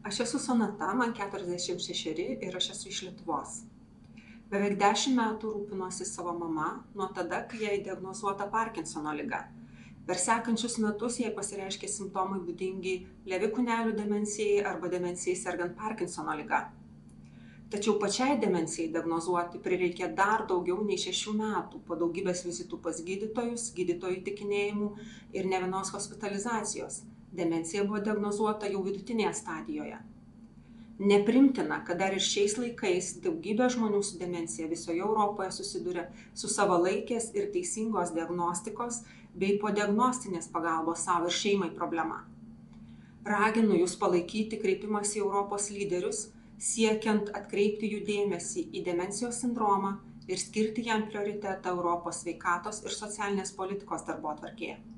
Aš esu Sonata, man 46 ir aš esu iš Lietuvos. Beveik 10 metų rūpinosi savo mama nuo tada, kai jai diagnozuota Parkinsono liga. Per sekančius metus jai pasireiškė simptomai būdingi levi kūnelių demencijai arba demencijai sergant Parkinsono liga. Tačiau pačiai demencijai diagnozuoti prireikė dar daugiau nei 6 metų po daugybės vizitų pas gydytojus, gydytojų įtikinėjimų ir ne vienos hospitalizacijos. Demencija buvo diagnozuota jau vidutinėje stadijoje. Neprimtina, kad dar ir šiais laikais daugybė žmonių su demencija visoje Europoje susiduria su savalaikės ir teisingos diagnostikos bei podiagnostinės pagalbos savo ir šeimai problema. Raginu Jūs palaikyti kreipimąsi į Europos lyderius, siekiant atkreipti jų dėmesį į demencijos sindromą ir skirti jam prioritetą Europos sveikatos ir socialinės politikos darbotvarkėje.